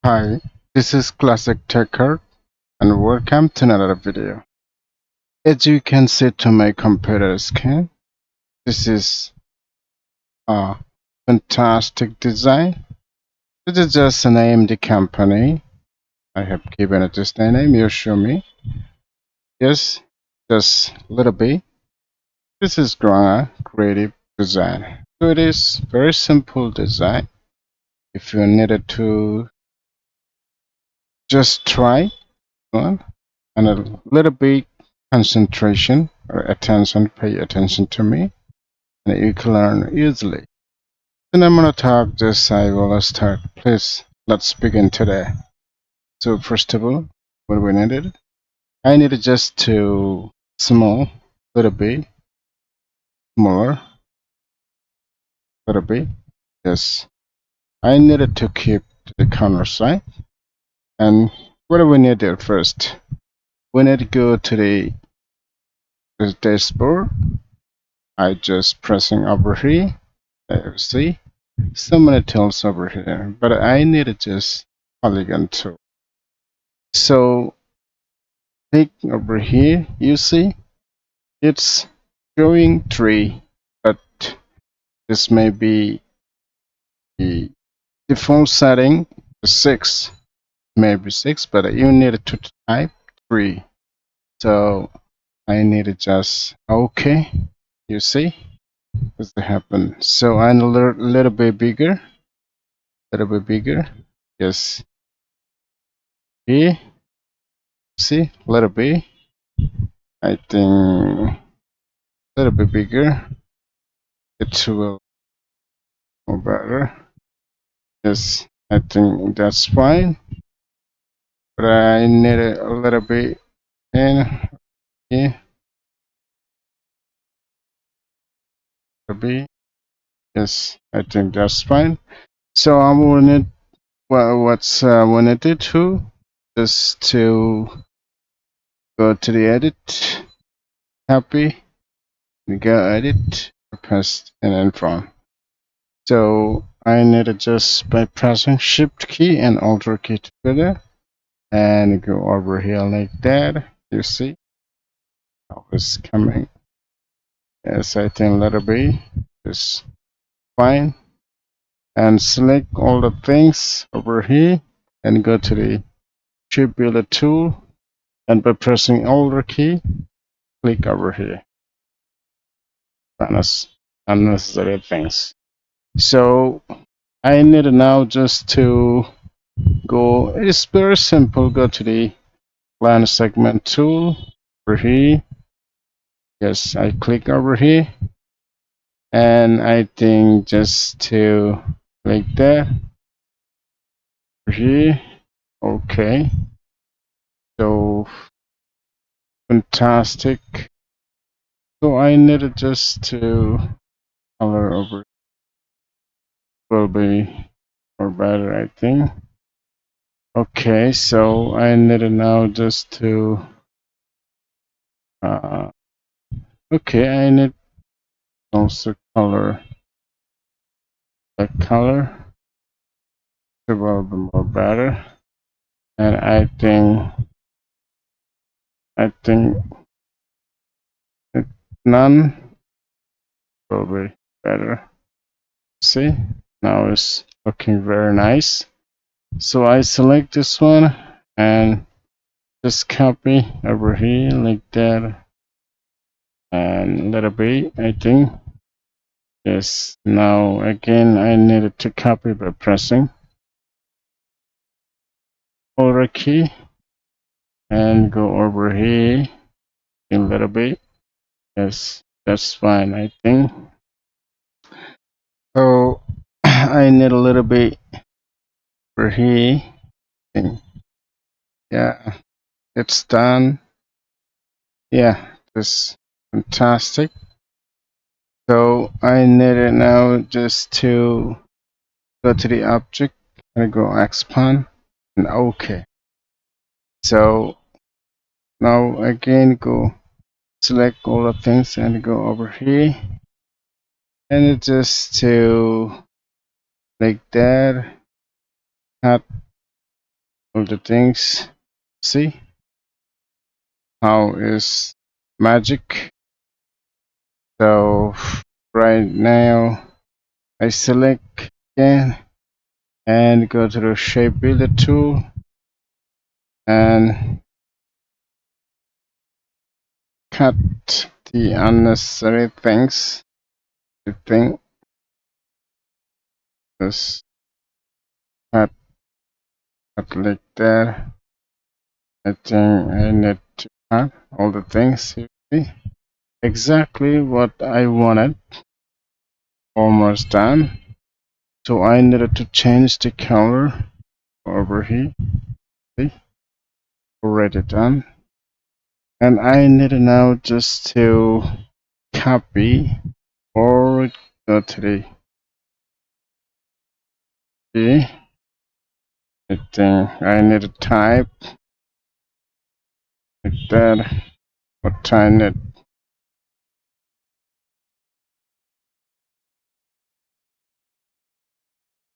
Hi, this is Classic Techart and welcome to another video. As you can see to my computer screen, this is a fantastic design. This is just a name the company. I have given it this name. You show me. Yes, just a little bit. This is Grana Creative Design. So it is very simple design. If you needed to just try one and a little bit concentration or attention, pay attention to me, and you can learn easily. Then I'm gonna talk this. I will start. Please, let's begin today. So first of all, what we needed, I needed just to small, little bit smaller, little bit. Yes, I needed to keep the corner side. And what do we need there first? We need to go to the dashboard. I just pressing over here. There you see. So many tools over here, but I needed just polygon tool. So click over here, you see it's showing 3, but this may be the default setting 6, maybe 6, but you need to type 3. So I need to just okay, you see what's happen. So I'm a little bit bigger, yes, here, see, a little bit, I think a little bit bigger, it will go better. Yes, I think that's fine, but I need it a little bit in here, a bit. Yes, I think that's fine. So I'm gonna need what's we need to do is to go to the edit, copy, and go edit, paste, and then from. So I need to just by pressing Shift key and Alt key together and go over here like that. You see how it's coming. Yes, I think letter B is fine. And select all the things over here and go to the Shape Builder tool, and by pressing Alt key, click over here. Unnecessary things. So I need now just to go. It's very simple. Go to the line segment tool over here. Yes, I click over here, and I think just to like that over here. Okay, so fantastic. So I needed just to color over will be or better, I think. Okay, so I needed now just to uh, okay, I need also color the color to will be more better, and I think none will be better. See, now it's looking very nice. So I select this one and just copy over here like that, and let it be. I think yes. Now again, I needed to copy by pressing Alt key and go over here a little bit. Yes, that's fine. I think. So I need a little bit over here. Yeah, it's done. Yeah, this fantastic. So I need it now just to go to the object and go expand and OK. So now again go select all the things and go over here and it just to like that, cut all the things. See how is magic. So right now I select again and go to the shape builder tool and cut the unnecessary things. I think just cut like that. I think I need to cut all the things. You see exactly what I wanted. Almost done. So I needed to change the color over here. See? Already done. And I need now just to copy or go to the key. I think I need to type like that. What I need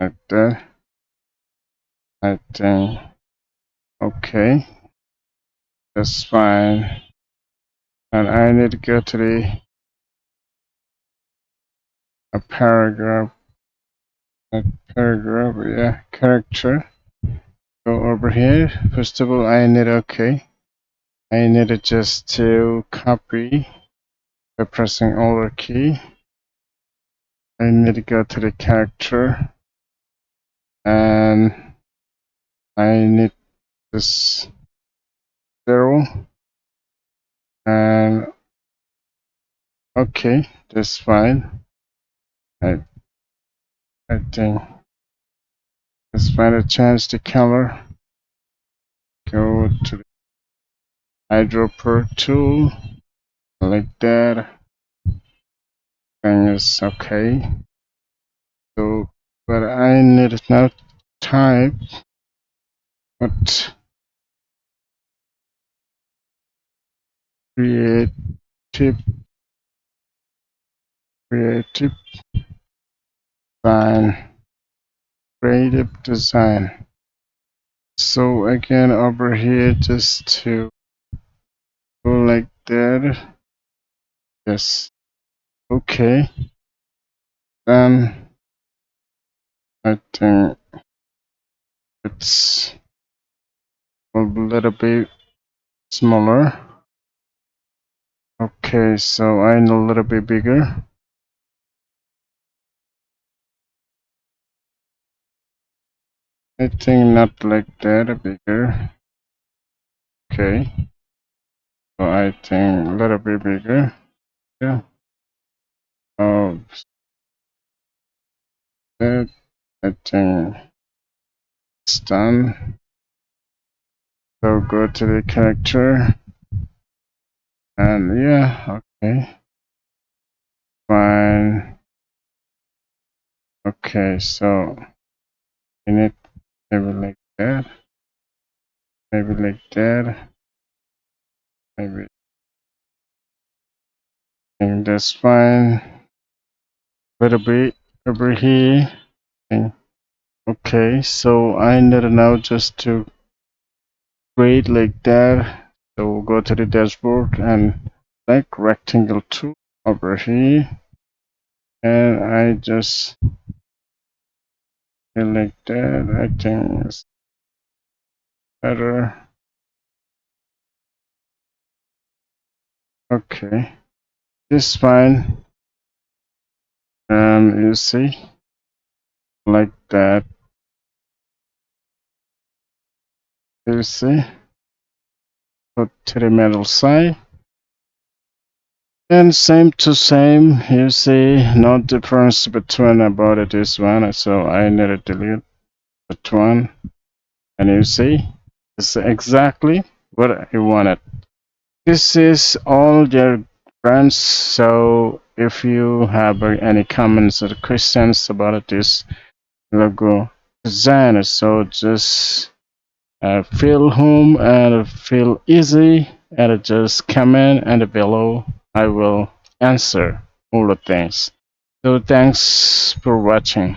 like that. I think okay, that's fine. And I need to go to the a paragraph, yeah, character. Go over here. First of all, I need okay. I need it just to copy by pressing Alt key. I need to go to the character and I need this 0 and okay, that's fine. I think it's fine to change the color. Go to the eyedropper tool like that. And it's okay. So, but I need to now type what creative creative design creative design. So again over here just to go like that. Yes. Okay. Then I think it's a little bit smaller. Okay, so I'm a little bit bigger. I think not like that bigger. Okay. So I think a little bit bigger. Yeah. Oh, that I think it's done. So go to the character and yeah, okay. Fine. Okay, so you need maybe like that, maybe like that, maybe I think that's fine. Little bit over here. Okay, so I need now just to create like that. So we'll go to the dashboard and like rectangle tool over here, and I just feel like that. I think it's better. Okay, this fine. You see, like that. You see, put to the middle side. And same to same, you see, no difference between about this one. So I need to delete that one. And you see, it's exactly what I wanted. This is all your friends. So if you have any comments or questions about this logo design, so just feel home and feel easy and just comment and below. I will answer all the things. So thanks for watching.